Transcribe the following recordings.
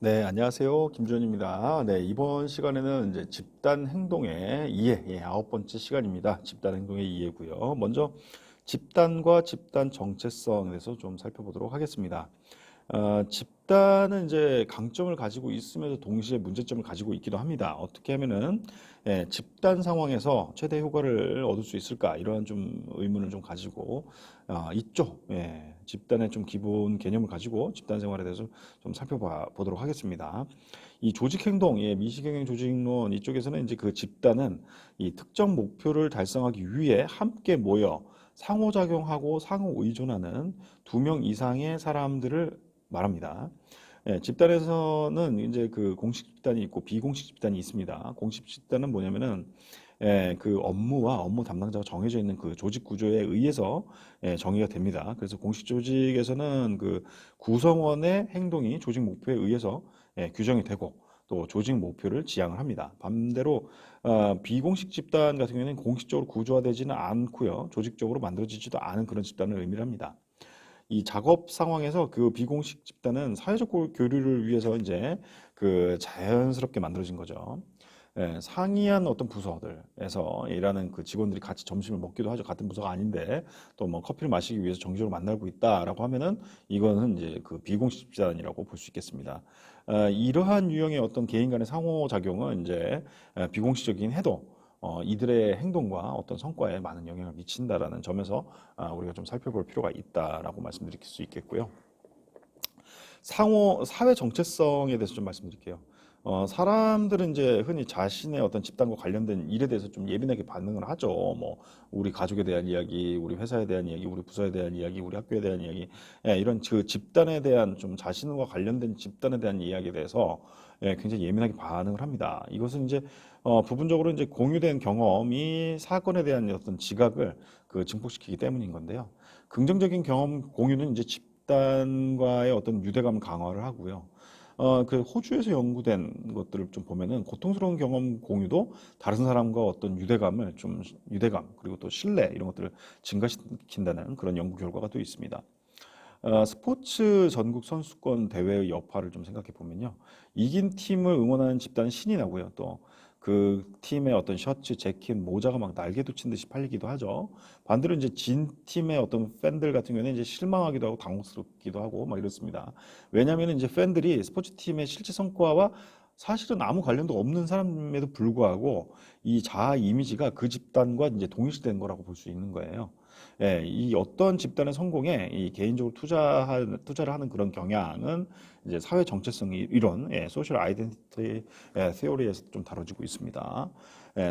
네, 안녕하세요. 김주현입니다. 네, 이번 시간에는 이제 집단 행동의 이해, 아홉 번째 시간입니다. 집단 행동의 이해고요. 먼저 집단과 집단 정체성에 대해서 좀 살펴보도록 하겠습니다. 집단은 이제 강점을 가지고 있으면서 동시에 문제점을 가지고 있기도 합니다. 어떻게 하면은 집단 상황에서 최대 효과를 얻을 수 있을까 이러한 좀 의문을 좀 가지고 있죠. 집단의 좀 기본 개념을 가지고 집단 생활에 대해서 좀 살펴보도록 하겠습니다. 이 조직 행동, 미시경영 조직론 이쪽에서는 이제 그 집단은 이 특정 목표를 달성하기 위해 함께 모여 상호작용하고 상호 의존하는 두 명 이상의 사람들을 말합니다. 집단에서는 이제 그 공식 집단이 있고 비공식 집단이 있습니다. 공식 집단은 뭐냐면은 그 업무와 업무 담당자가 정해져 있는 그 조직 구조에 의해서 정의가 됩니다. 그래서 공식 조직에서는 그 구성원의 행동이 조직 목표에 의해서 규정이 되고 또 조직 목표를 지향을 합니다. 반대로 비공식 집단 같은 경우에는 공식적으로 구조화되지는 않고요. 조직적으로 만들어지지도 않은 그런 집단을 의미를 합니다. 이 작업 상황에서 그 비공식 집단은 사회적 교류를 위해서 이제 그 자연스럽게 만들어진 거죠. 상이한 어떤 부서들에서 일하는 그 직원들이 같이 점심을 먹기도 하죠. 같은 부서가 아닌데 또 뭐 커피를 마시기 위해서 정기적으로 만나고 있다라고 하면은 이거는 이제 그 비공식 집단이라고 볼 수 있겠습니다. 이러한 유형의 어떤 개인 간의 상호작용은 이제 비공식적인 해도 이들의 행동과 어떤 성과에 많은 영향을 미친다라는 점에서 우리가 좀 살펴볼 필요가 있다라고 말씀드릴 수 있겠고요. 사회 정체성에 대해서 좀 말씀드릴게요. 사람들은 이제 흔히 자신의 어떤 집단과 관련된 일에 대해서 좀 예민하게 반응을 하죠. 뭐, 우리 가족에 대한 이야기, 우리 회사에 대한 이야기, 우리 부서에 대한 이야기, 우리 학교에 대한 이야기, 이런 그 집단에 대한 좀 자신과 관련된 집단에 대한 이야기에 대해서 굉장히 예민하게 반응을 합니다. 이것은 이제 부분적으로 이제 공유된 경험이 사건에 대한 어떤 지각을 그 증폭시키기 때문인 건데요. 긍정적인 경험 공유는 이제 집단과의 어떤 유대감 강화를 하고요. 그 호주에서 연구된 것들을 좀 보면은 고통스러운 경험 공유도 다른 사람과 어떤 유대감 그리고 또 신뢰 이런 것들을 증가시킨다는 그런 연구 결과가 또 있습니다. 스포츠 전국 선수권 대회의 여파를 좀 생각해 보면요. 이긴 팀을 응원하는 집단은 신이 나고요. 또 그 팀의 어떤 셔츠, 재킷, 모자가 막 날개 돋친 듯이 팔리기도 하죠. 반대로 이제 진 팀의 어떤 팬들 같은 경우는 이제 실망하기도 하고 당혹스럽기도 하고 막 이렇습니다. 왜냐하면 이제 팬들이 스포츠 팀의 실제 성과와 사실은 아무 관련도 없는 사람임에도 불구하고 이 자아 이미지가 그 집단과 이제 동일시된 거라고 볼 수 있는 거예요. 이 어떤 집단의 성공에 이 개인적으로 투자를 하는 그런 경향은 이제 사회 정체성 이론, 소셜 아이덴티티 세오리에서 좀 다뤄지고 있습니다.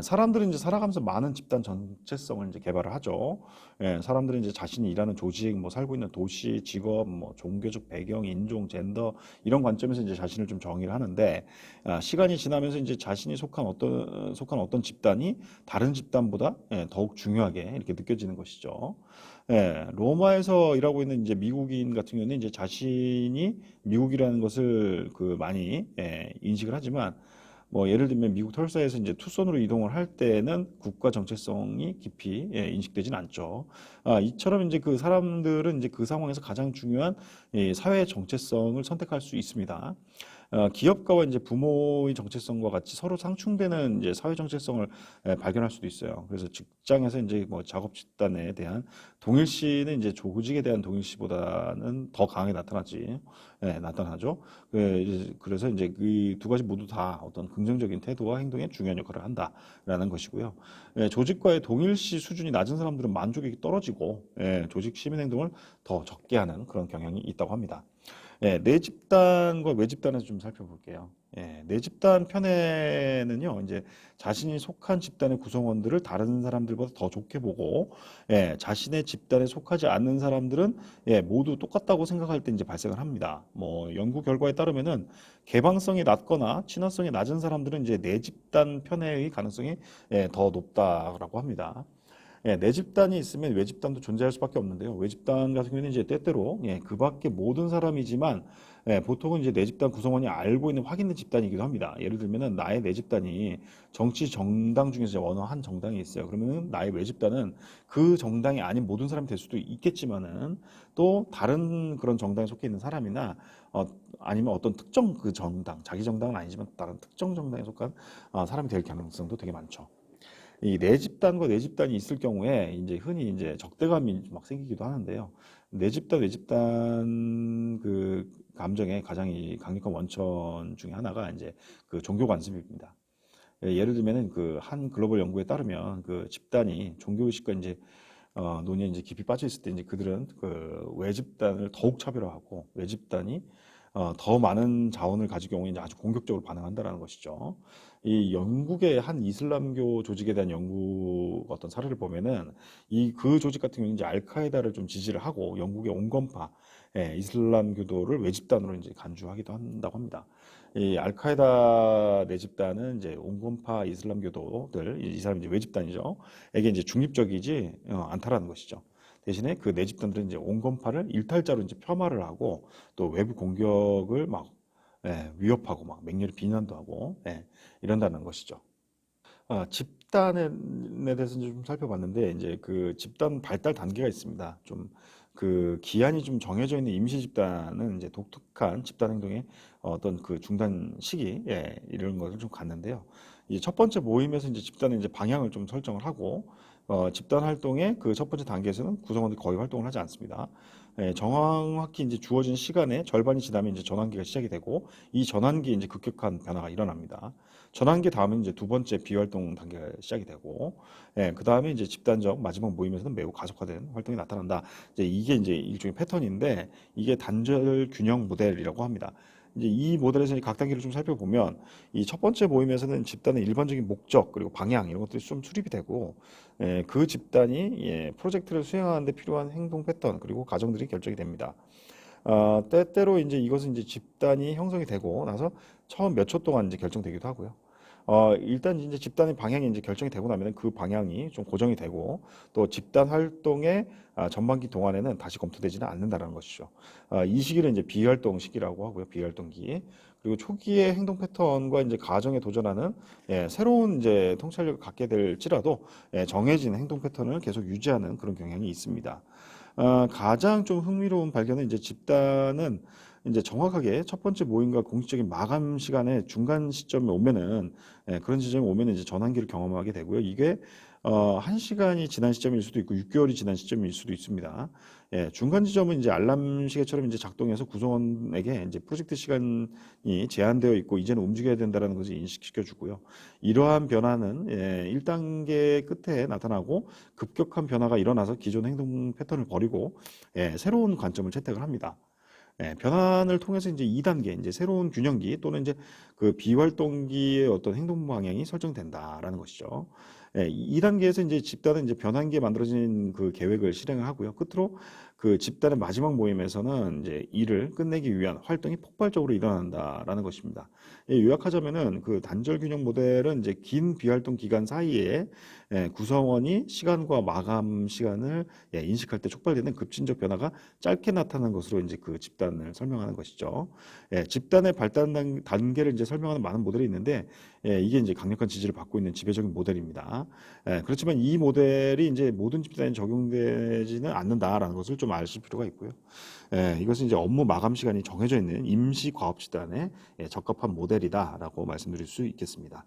사람들은 이제 살아가면서 많은 집단 정체성을 이제 개발을 하죠. 사람들은 이제 자신이 일하는 조직, 뭐 살고 있는 도시, 직업, 뭐 종교적 배경, 인종, 젠더 이런 관점에서 이제 자신을 좀 정의를 하는데 시간이 지나면서 이제 자신이 속한 어떤 집단이 다른 집단보다 더욱 중요하게 이렇게 느껴지는 것이죠. 로마에서 일하고 있는 이제 미국인 같은 경우는 이제 자신이 미국이라는 것을 그 많이 인식을 하지만 뭐 예를 들면 미국 털사에서 이제 투선으로 이동을 할 때는 국가 정체성이 깊이 인식되진 않죠. 이처럼 이제 그 사람들은 이제 그 상황에서 가장 중요한 이 사회 정체성을 선택할 수 있습니다. 기업가와 이제 부모의 정체성과 같이 서로 상충되는 이제 사회 정체성을 발견할 수도 있어요. 그래서 직장에서 이제 뭐 작업 집단에 대한 동일시는 이제 조직에 대한 동일시보다는 더 강하게 나타나죠. 그래서 이제 그 두 가지 모두 다 어떤 긍정적인 태도와 행동에 중요한 역할을 한다라는 것이고요. 조직과의 동일시 수준이 낮은 사람들은 만족이 떨어지고 조직 시민 행동을 더 적게 하는 그런 경향이 있다고 합니다. 내 집단과 외 집단에서 좀 살펴볼게요. 내 집단 편에는요, 이제 자신이 속한 집단의 구성원들을 다른 사람들보다 더 좋게 보고, 자신의 집단에 속하지 않는 사람들은 모두 똑같다고 생각할 때 이제 발생을 합니다. 뭐 연구 결과에 따르면은 개방성이 낮거나 친화성이 낮은 사람들은 이제 내 집단 편의 가능성이 더 높다라고 합니다. 예, 내 집단이 있으면 외 집단도 존재할 수밖에 없는데요. 외 집단 같은 경우는 이제 때때로 예, 그 밖에 모든 사람이지만 예, 보통은 이제 내 집단 구성원이 알고 있는 확인된 집단이기도 합니다. 예를 들면은 나의 내 집단이 정치 정당 중에서 어느 한 정당이 있어요. 그러면은 나의 외 집단은 그 정당이 아닌 모든 사람이 될 수도 있겠지만은 또 다른 그런 정당에 속해 있는 사람이나 어, 아니면 어떤 특정 그 정당, 자기 정당은 아니지만 다른 특정 정당에 속한 사람이 될 가능성도 되게 많죠. 이 내 집단과 내 집단이 있을 경우에 이제 흔히 이제 적대감이 막 생기기도 하는데요. 내 집단, 외 집단 그 감정의 가장 이 강력한 원천 중에 하나가 이제 그 종교 관습입니다. 예, 예를 들면은 그 한 글로벌 연구에 따르면 그 집단이 종교 의식과 이제 논의에 이제 깊이 빠져 있을 때 이제 그들은 그 외 집단을 더욱 차별화하고 외 집단이 더 많은 자원을 가질 경우에 이제 아주 공격적으로 반응한다라는 것이죠. 이 영국의 한 이슬람교 조직에 대한 연구 어떤 사례를 보면은 이 그 조직 같은 경우는 이제 알카에다를 좀 지지를 하고 영국의 온건파 예, 이슬람교도를 외 집단으로 이제 간주하기도 한다고 합니다. 이 알카에다 내 집단은 이제 온건파 이슬람교도들 이 사람이 이제 외 집단이죠. 이게 이제 중립적이지 않다라는 것이죠. 대신에 그 내 집단들은 이제 온건파를 일탈자로 이제 폄하를 하고 또 외부 공격을 막 예, 위협하고 막 맹렬히 비난도 하고 예, 이런다는 것이죠. 집단에 대해서 좀 살펴봤는데 이제 그 집단 발달 단계가 있습니다. 좀 그 기한이 좀 정해져 있는 임시 집단은 이제 독특한 집단 행동의 어떤 그 중단 시기 예, 이런 것을 좀 갔는데요. 이 첫 번째 모임에서 이제 집단의 이제 방향을 좀 설정을 하고 집단 활동의 그 첫 번째 단계에서는 구성원들이 거의 활동을 하지 않습니다. 예, 정확히 이제 주어진 시간의 절반이 지나면 이제 전환기가 시작이 되고 이 전환기에 이제 급격한 변화가 일어납니다. 전환기 다음에 이제 두 번째 비활동 단계가 시작이 되고, 예, 그 다음에 이제 집단적 마지막 모임에서는 매우 가속화된 활동이 나타난다. 이게 이제 일종의 패턴인데 이게 단절 균형 모델이라고 합니다. 이제 이 모델에서 각 단계를 좀 살펴보면 이 첫 번째 모임에서는 집단의 일반적인 목적 그리고 방향 이런 것들이 좀 수립이 되고 예, 그 집단이 예, 프로젝트를 수행하는 데 필요한 행동 패턴 그리고 과정들이 결정이 됩니다. 때때로 이제 이것은 이제 집단이 형성이 되고 나서 처음 몇 초 동안 이제 결정되기도 하고요. 일단 이제 집단의 방향이 이제 결정이 되고 나면 그 방향이 좀 고정이 되고 또 집단 활동의 전반기 동안에는 다시 검토되지는 않는다는 것이죠. 이 시기를 이제 비활동 시기라고 하고요. 비활동기. 그리고 초기의 행동 패턴과 이제 가정에 도전하는 예, 새로운 이제 통찰력을 갖게 될지라도 예, 정해진 행동 패턴을 계속 유지하는 그런 경향이 있습니다. 가장 좀 흥미로운 발견은 이제 집단은 이제 정확하게 첫 번째 모임과 공식적인 마감 시간의 중간 시점에 오면은 예, 그런 지점에 오면은 이제 전환기를 경험하게 되고요. 이게 1시간이 지난 시점일 수도 있고 6개월이 지난 시점일 수도 있습니다. 예, 중간 지점은 이제 알람 시계처럼 이제 작동해서 구성원에게 이제 프로젝트 시간이 제한되어 있고 이제는 움직여야 된다는 것을 인식시켜 주고요. 이러한 변화는 예, 1단계 끝에 나타나고 급격한 변화가 일어나서 기존 행동 패턴을 버리고 예, 새로운 관점을 채택을 합니다. 예, 변환을 통해서 이제 2단계, 이제 새로운 균형기 또는 이제 그 비활동기의 어떤 행동 방향이 설정된다라는 것이죠. 예, 2단계에서 이제 집단은 이제 변환기에 만들어진 그 계획을 실행을 하고요. 끝으로 그 집단의 마지막 모임에서는 이제 일을 끝내기 위한 활동이 폭발적으로 일어난다라는 것입니다. 예, 요약하자면은 그 단절 균형 모델은 이제 긴 비활동 기간 사이에 예, 구성원이 시간과 마감 시간을 예, 인식할 때 촉발되는 급진적 변화가 짧게 나타나는 것으로 이제 그 집단을 설명하는 것이죠. 예, 집단의 발달 단계를 이제 설명하는 많은 모델이 있는데 예, 이게 이제 강력한 지지를 받고 있는 지배적인 모델입니다. 예, 그렇지만 이 모델이 이제 모든 집단에 적용되지는 않는다라는 것을 좀 아실 필요가 있고요. 예, 이것은 이제 업무 마감 시간이 정해져 있는 임시 과업 집단에 예, 적합한 모델이다라고 말씀드릴 수 있겠습니다.